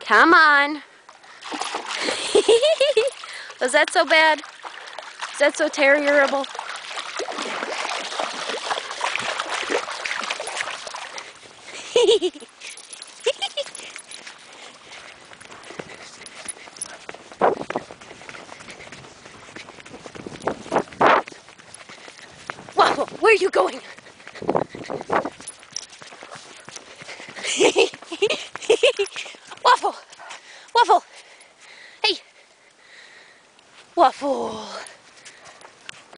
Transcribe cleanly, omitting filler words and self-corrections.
Come on. Was that so bad? Is that so terrible? Waffle, where are you going? Waffle! Waffle! Hey! Waffle!